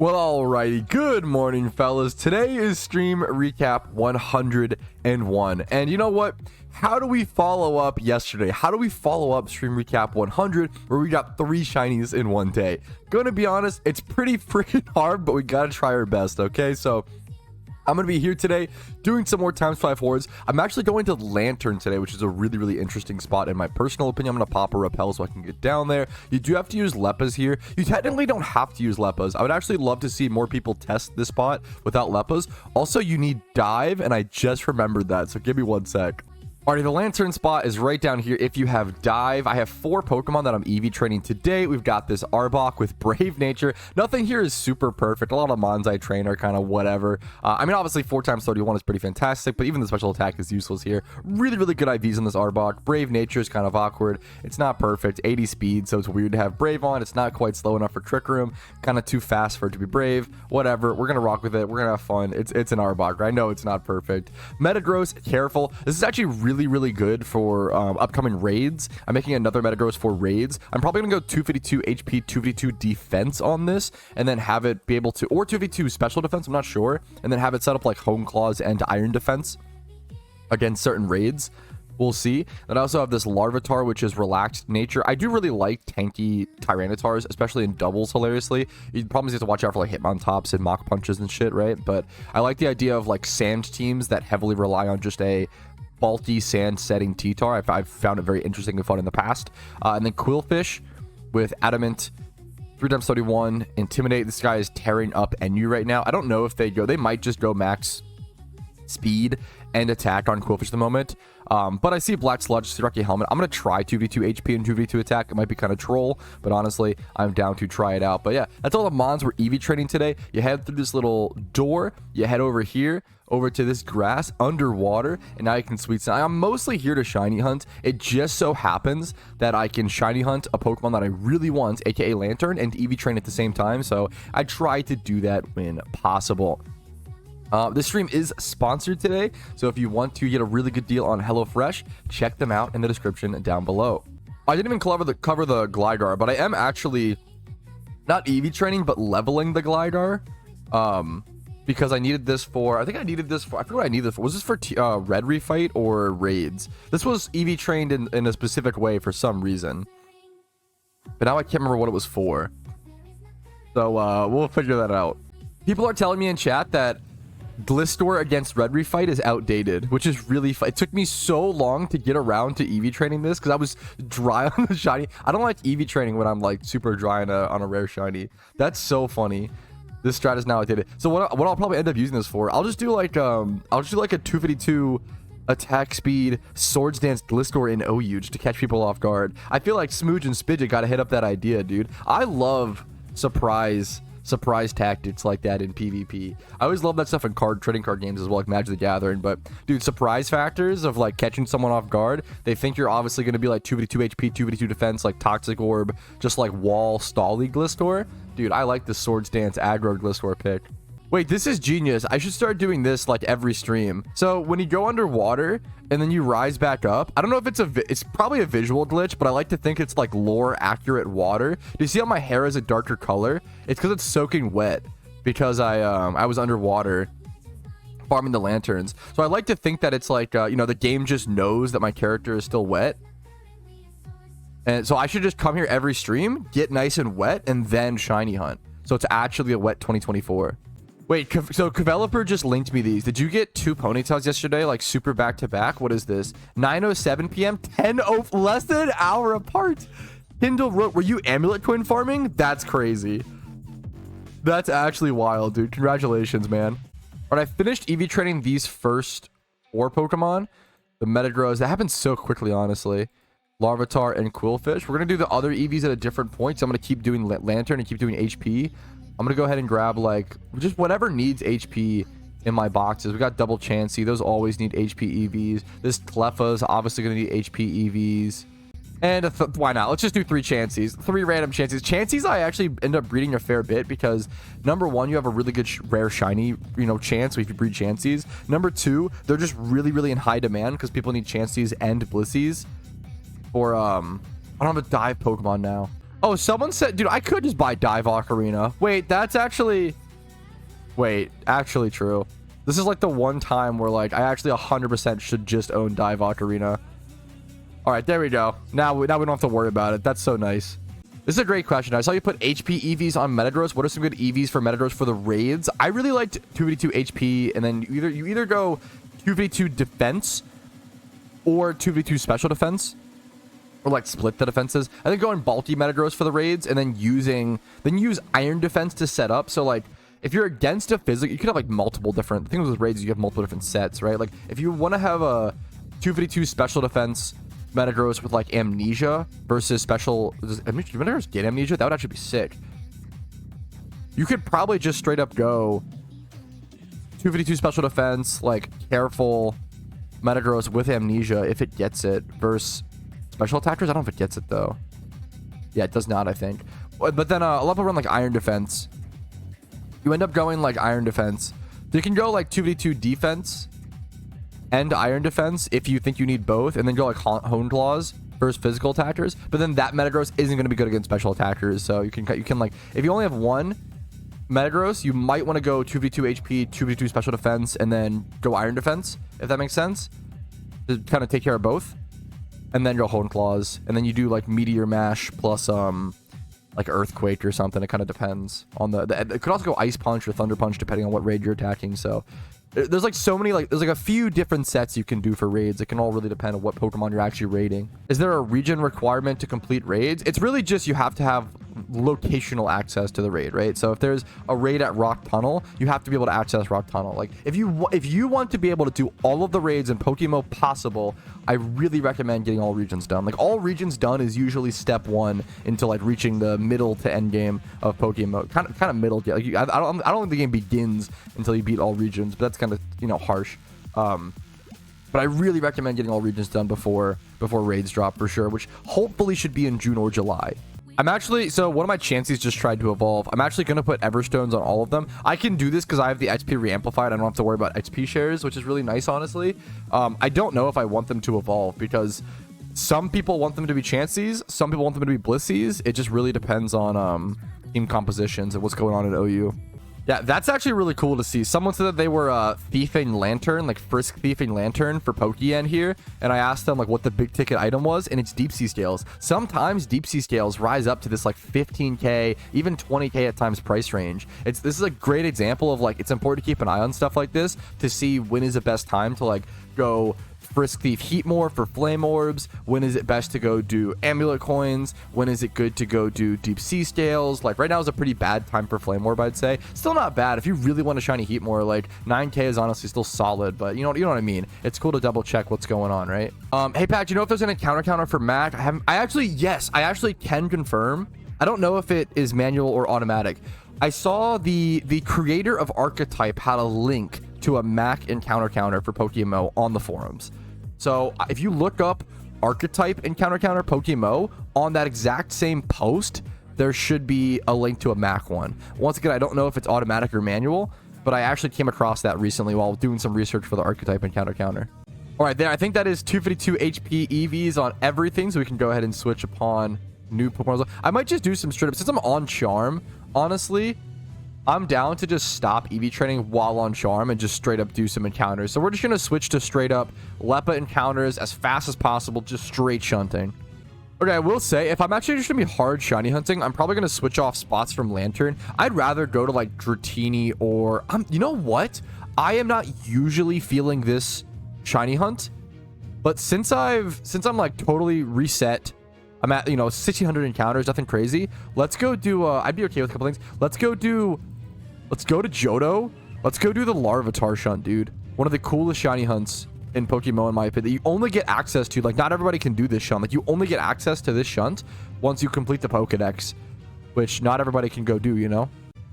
Well, alrighty. Good morning, fellas. Today is stream recap 101. And you know what? How do we follow up yesterday? How do we follow up stream recap 100 where we got 3 shinies in one day? Gonna be honest, it's pretty freaking hard, but we gotta try our best, okay? So I'm going to be here today doing some more times 5 hordes. I'm actually going to Lantern today, which is a really interesting spot in my personal opinion. I'm going to pop a repel so I can get down there. You do have to use Leppas here. You technically don't have to use Leppas. I would actually love to see more people test this spot without Leppas. Also, you need Dive, and I just remembered that, so give me 1 sec. Alrighty, the Lantern spot is right down here if you have Dive. I have 4 Pokemon that I'm EV training today. We've got this Arbok with Brave Nature. Nothing here is super perfect. A lot of Mons I train are kind of whatever. I mean, obviously 4x31 is pretty fantastic, but even the special attack is useless here. Really good IVs on this Arbok. Brave Nature is kind of awkward. It's not perfect. 80 speed, so it's weird to have Brave on. It's not quite slow enough for Trick Room. Kind of too fast for it to be Brave. Whatever. We're going to rock with it. We're going to have fun. It's an Arbok. I know it's not perfect. Metagross, careful. This is actually really good for upcoming raids. I'm making another Metagross for raids. I'm probably gonna go 252 HP, 252 defense on this, and then have it be able to, or 252 special defense, I'm not sure, and then have it set up like Home Claws and Iron Defense against certain raids. We'll see. Then I also have this Larvitar, which is relaxed nature. I do really like tanky Tyrannitars, especially in doubles, hilariously. You probably have to watch out for like Hitmontops and Mach Punches and shit, right? But I like the idea of like sand teams that heavily rely on just a bulky sand setting T-Tar. I've found it very interesting and fun in the past. And then Quillfish with Adamant, 3x31, Intimidate. This guy is tearing up NU right now. I don't know if they might just go max speed and attack on Quillfish at the moment. But I see Black Sludge, Rocky Helmet. I'm going to try 2v2 HP and 2v2 attack. It might be kind of troll, but honestly, I'm down to try it out. But yeah, that's all the Mons we're EV training today. You head through this little door. You head over here, over to this grass underwater, and now you can sweet sand. I'm mostly here to shiny hunt. It just so happens that I can shiny hunt a Pokemon that I really want, aka Lantern, and EV train at the same time. So I try to do that when possible. This stream is sponsored today, so if you want to get a really good deal on HelloFresh, check them out in the description down below. I didn't even cover the Gligar, but I am actually not EV training, but leveling the Gligar, because I needed this for, I forget what I needed this for. Was this for Red Refight or Raids? This was EV trained in a specific way for some reason, but now I can't remember what it was for. So we'll figure that out. People are telling me in chat that Glistor against Red Refight is outdated, which is really fun. It took me so long to get around to EV training this because I was dry on the shiny. I don't like EV training when I'm like super dry on a rare shiny. That's so funny. This strat is now outdated. So what I'll probably end up using this for, I'll just do like a 252 attack speed Swords Dance Glistor in OU just to catch people off guard. I feel like Smooge and Spidget gotta hit up that idea, dude. I love surprise tactics like that in PvP. I always love that stuff in trading card games as well, like Magic the Gathering. But dude, surprise factors of like catching someone off guard. They think you're obviously going to be like 2v2 HP, 2v2 defense, like Toxic Orb, just like wall stally Glistor. Dude, I like the Swords Dance aggro Glistor pick. Wait, this is genius. I should start doing this like every stream. So when you go underwater and then you rise back up, I don't know if it's probably a visual glitch, but I like to think it's like lore accurate water. Do you see how my hair is a darker color? It's because it's soaking wet because I was underwater farming the lanterns. So I like to think that it's like, you know, the game just knows that my character is still wet. And so I should just come here every stream, get nice and wet, and then shiny hunt. So it's actually a wet 2024. Wait, so Developer just linked me these. Did you get 2 Ponytails yesterday, like super back-to-back? What is this? 9:07 p.m., 10:0, less than an hour apart. Kindle wrote, were you Amulet Twin farming? That's crazy. That's actually wild, dude. Congratulations, man. All right, I finished EV training these first 4 Pokemon. The Metagross, that happened so quickly, honestly. Larvitar and Quillfish. We're going to do the other EVs at a different point, so I'm going to keep doing Lantern and keep doing HP. I'm going to go ahead and grab, like, just whatever needs HP in my boxes. We got double Chansey. Those always need HP EVs. This Cleffa's obviously going to need HP EVs. And why not? Let's just do 3 Chanseys. 3 random Chanseys. Chanseys I actually end up breeding a fair bit because, number 1, you have a really good rare shiny, you know, chance if you breed Chanseys. Number 2, they're just really in high demand because people need Chanseys and Blissies. Or, I don't have a dive Pokemon now. Oh, someone said, dude, I could just buy Dive Ocarina. Wait, that's actually... Wait, actually true. This is like the one time where like I actually 100% should just own Dive Ocarina. All right, there we go. Now we don't have to worry about it. That's so nice. This is a great question. I saw you put HP EVs on Metagross. What are some good EVs for Metagross for the raids? I really liked 252 HP, and then you either go 252 defense or 252 special defense, or like split the defenses. I think going bulky Metagross for the raids, and then use iron defense to set up. So like if you're against a physical, you could have like multiple different things with raids. You have multiple different sets, right? Like if you want to have a 252 special defense Metagross with like amnesia versus special, does Metagross get amnesia? That would actually be sick. You could probably just straight up go 252 special defense, like careful Metagross with amnesia if it gets it, versus special attackers. I don't know if it gets it though. Yeah, it does not, I think. But then a lot of people run like iron defense. You end up going like iron defense. So you can go like 2v2 defense and iron defense if you think you need both, and then go like hone claws versus physical attackers. But then that Metagross isn't going to be good against special attackers. So you can like, if you only have one Metagross, you might want to go 2v2 HP, 2v2 special defense, and then go iron defense, if that makes sense, to kind of take care of both. And then go hone claws, and then you do like meteor mash plus like earthquake or something. It kind of depends on the it could also go ice punch or thunder punch depending on what raid you're attacking. So there's like so many, like there's like a few different sets you can do for raids. It can all really depend on what Pokemon you're actually raiding. Is there a region requirement to complete raids? It's really just you have to have locational access to the raid, right? So if there's a raid at Rock Tunnel, you have to be able to access Rock Tunnel. Like if you want to be able to do all of the raids in PokeMMO possible, I really recommend getting all regions done. Like all regions done is usually step one into like reaching the middle to end game of PokeMMO. Kind of middle. Like I don't think the game begins until you beat all regions, but that's kind of, you know, harsh. But I really recommend getting all regions done before raids drop for sure, which hopefully should be in June or July. I'm actually, so one of my Chanseys just tried to evolve. I'm actually going to put Everstones on all of them. I can do this because I have the XP reamplified. I don't have to worry about XP shares, which is really nice, honestly. I don't know if I want them to evolve because some people want them to be Chanseys. Some people want them to be Blissies. It just really depends on team compositions and what's going on at OU. Yeah, that's actually really cool to see. Someone said that they were thieving Lantern, like Frisk thieving Lantern for Pokeyen here. And I asked them like what the big ticket item was, and it's Deepseascales. Sometimes Deepseascales rise up to this like 15k, even 20k at times price range. This is a great example of like, it's important to keep an eye on stuff like this to see when is the best time to like go Frisk Thief Heatmore for Flame Orbs. When is it best to go do Amulet Coins? When is it good to go do Deepseascales? Like right now is a pretty bad time for Flame Orb, I'd say. Still not bad. If you really want a shiny Heatmore, like 9k is honestly still solid, but you know what I mean? It's cool to double check what's going on, right? Hey Pat, do you know if there's an encounter counter for Mac? Yes, I actually can confirm. I don't know if it is manual or automatic. I saw the creator of Archetype had a link to a Mac encounter counter for PokeMMO on the forums. So if you look up Archetype encounter counter PokeMMO on that exact same post, there should be a link to a Mac one. Once again, I don't know if it's automatic or manual, but I actually came across that recently while doing some research for the Archetype encounter counter. All right, there. I think that is 252 HP EVs on everything, so we can go ahead and switch upon new Pokemon. I might just do some straight up, since I'm on Charm, honestly, I'm down to just stop EV training while on Charm and just straight up do some encounters. So we're just going to switch to straight up Lepa encounters as fast as possible, just straight shunting. Okay, I will say, if I'm actually just going to be hard shiny hunting, I'm probably going to switch off spots from Lantern. I'd rather go to like Dratini or... you know what? I am not usually feeling this shiny hunt, but since I'm like totally reset, I'm at, you know, 1600 encounters, nothing crazy. Let's go do, I'd be okay with a couple things. Let's go to Johto. Let's go do the Larvitar Shunt, dude. One of the coolest shiny hunts in PokeMMO, in my opinion, that you only get access to. Like, not everybody can do this shunt. Like, you only get access to this shunt once you complete the Pokedex, which not everybody can go do, you know?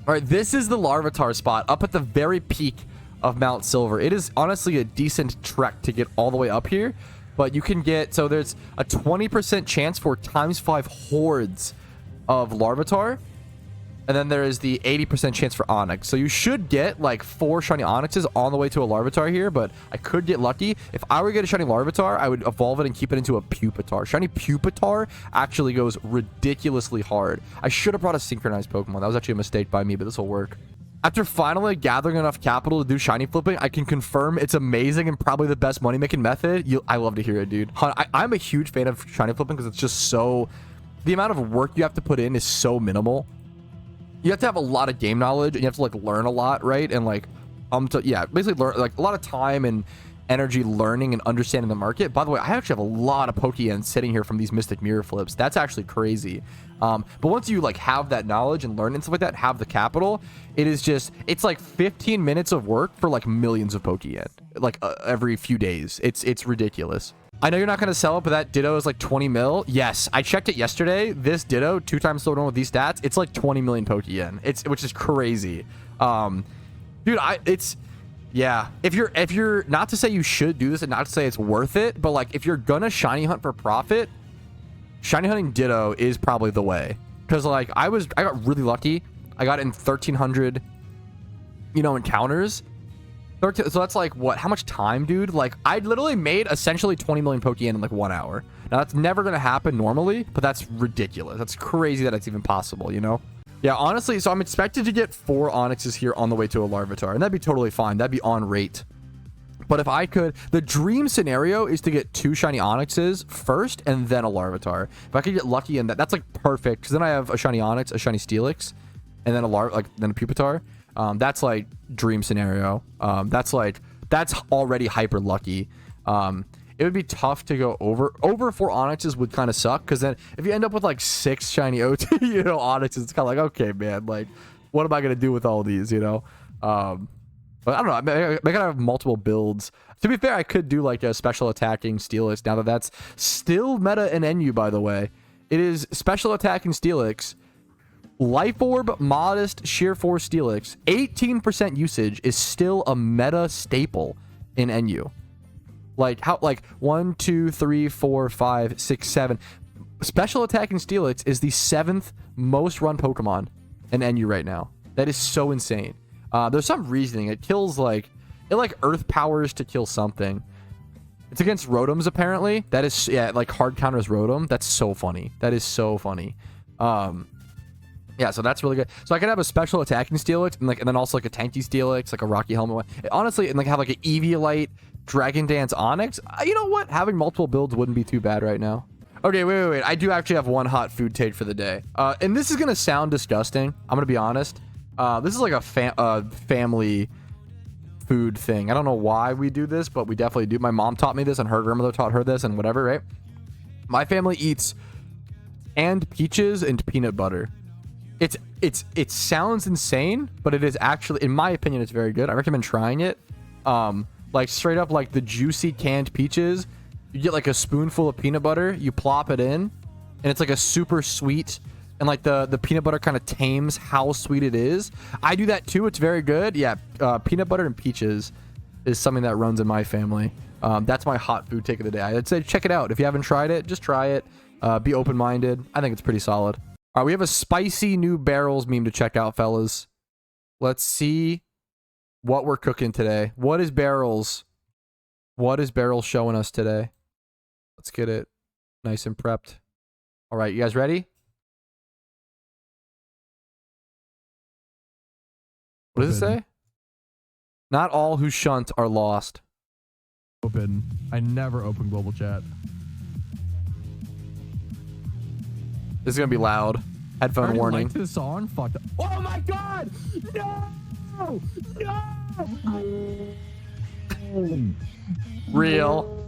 All right, this is the Larvitar spot up at the very peak of Mount Silver. It is honestly a decent trek to get all the way up here, but you can get, so there's a 20% chance for ×5 hordes of Larvitar. And then there is the 80% chance for Onyx. So you should get like 4 shiny Onyxes on the way to a Larvitar here, but I could get lucky. If I were to get a shiny Larvitar, I would evolve it and keep it into a Pupitar. Shiny Pupitar actually goes ridiculously hard. I should have brought a synchronized Pokemon. That was actually a mistake by me, but this will work. After finally gathering enough capital to do shiny flipping, I can confirm it's amazing and probably the best money-making method. I love to hear it, dude. I'm a huge fan of shiny flipping because it's just so... The amount of work you have to put in is so minimal. You have to have a lot of game knowledge and you have to like learn a lot, right? And like yeah, basically learn like a lot of time and energy learning and understanding the market. By the way, I actually have a lot of Pokeyen sitting here from these Mystic Mirror flips. That's actually crazy. But once you like have that knowledge and learn and stuff like that, have the capital, it's like 15 minutes of work for like millions of Pokeyen, like every few days. It's ridiculous. I know you're not going to sell it, but that Ditto is like 20 mil. Yes, I checked it yesterday. This Ditto, 2 times slowed on with these stats, it's like 20 million Pokeyen. Which is crazy. Dude, yeah. If you're not to say you should do this and not to say it's worth it, but like if you're gonna shiny hunt for profit, shiny hunting Ditto is probably the way. Because like I got really lucky. I got in 1,300, encounters. So that's like what? How much time, dude? Like I literally made essentially 20 million Pokeyen in like 1 hour. Now that's never gonna happen normally, but that's ridiculous. That's crazy that it's even possible, Yeah, honestly, so I'm expected to get 4 Onyxes here on the way to a Larvitar, and that'd be totally fine. That'd be on rate. But if I could, the dream scenario is to get 2 shiny Onyxes first and then a Larvitar. If I could get lucky in that, that's like perfect. Because then I have a shiny Onyx, a shiny Steelix, and then then a Pupitar. That's like dream scenario. That's already hyper lucky. It would be tough to go over 4 Onyxes would kind of suck, because then if you end up with like 6 shiny OT, Onyxes, it's kind of like, okay, man, like what am I gonna do with all these, But I don't know. I gotta have multiple builds. To be fair, I could do like a special attacking Steelix. Now that's still meta in NU, by the way. It is special attacking Steelix. Life Orb, Modest, Sheer Force Steelix, 18% usage is still a meta staple in NU. Like 1, 2, 3, 4, 5, 6, 7. Special attacking Steelix is the 7th most run Pokemon in NU right now. That is so insane. There's some reasoning. It kills it earth powers to kill something. It's against Rotoms apparently. That is, yeah, like hard counters Rotom. That's so funny. That is so funny. Yeah, so that's really good. So I could have a special attacking Steelix and then also like a tanky Steelix, like a Rocky Helmet one. Honestly, and like have like an Eviolite, Dragon Dance Onyx. You know what? Having multiple builds wouldn't be too bad right now. Okay, wait. I do actually have one hot food take for the day. And this is gonna sound disgusting. I'm gonna be honest. This is like a family food thing. I don't know why we do this, but we definitely do. My mom taught me this, and her grandmother taught her this, and whatever, right? My family eats canned peaches and peanut butter. It sounds insane, but it is actually, in my opinion, it's very good. I recommend trying it. Like straight up, like the juicy canned peaches, you get like a spoonful of peanut butter, you plop it in, and it's like a super sweet, and like the peanut butter kind of tames how sweet it is. I do that too. It's very good. Yeah, peanut butter and peaches is something that runs in my family. That's my hot food take of the day. I'd say check it out. If you haven't tried it, just try it. Be open-minded. I think it's pretty solid. All right, we have a spicy new BARRELZ meme to check out, fellas. Let's see what we're cooking today. What is BARRELZ showing us today? Let's get it nice and prepped. All right, you guys ready? What does it say? Not all who shunt are lost. Open. I never open global chat. This is gonna be loud. Headphone warning. Liked this song. Fucked up. Oh my god! No! No! Real.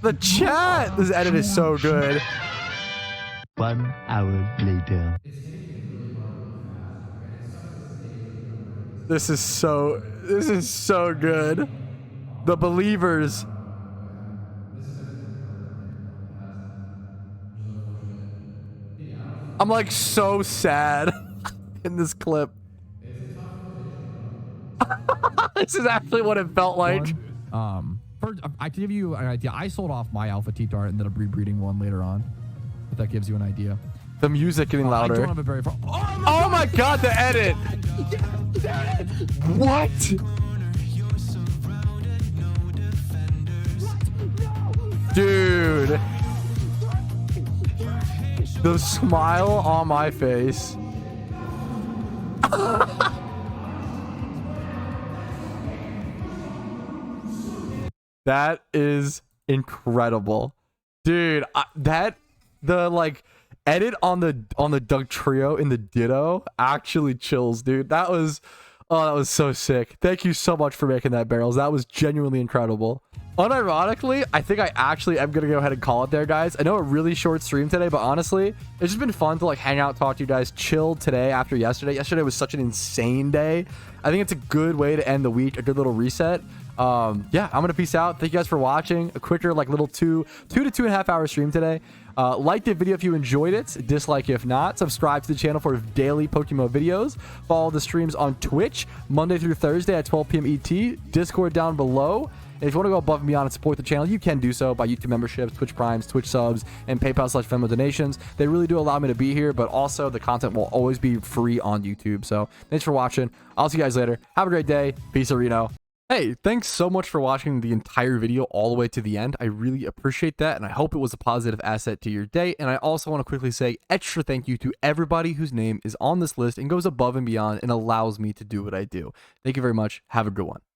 The chat. This edit is so good. 1 hour later. This is so good. The believers. I'm like so sad in this clip. This is actually what it felt like. First, I can give you an idea. I sold off my Alpha T-Dart and then a rebreeding one later on. If that gives you an idea. The music getting I louder. don't have a very far. Oh my god, the edit. What? Dude. The smile on my face. That is incredible. Dude, the like edit on the Doug Trio in the Ditto actually chills, dude. That was so sick. Thank you so much for making that, BARRELZ. That was genuinely incredible. Unironically, I think I actually am gonna go ahead and call it there, guys. I know a really short stream today, but honestly, it's just been fun to like hang out, talk to you guys, chill today after yesterday. Yesterday was such an insane day. I think it's a good way to end the week, a good little reset. Yeah, I'm gonna peace out. Thank you guys for watching. A quicker like little 2 to 2.5 hour stream today. Like the video if you enjoyed it, dislike if not. Subscribe to the channel for daily PokeMMO videos. Follow the streams on Twitch Monday through Thursday at 12 p.m. ET. Discord down below. And if you want to go above and beyond and support the channel, you can do so by YouTube memberships, Twitch Primes, Twitch subs, and PayPal/Venmo donations. They really do allow me to be here, but also the content will always be free on YouTube. So thanks for watching. I'll see you guys later. Have a great day. Peace, Reno. Hey, thanks so much for watching the entire video all the way to the end. I really appreciate that, and I hope it was a positive asset to your day. And I also want to quickly say extra thank you to everybody whose name is on this list and goes above and beyond and allows me to do what I do. Thank you very much. Have a good one.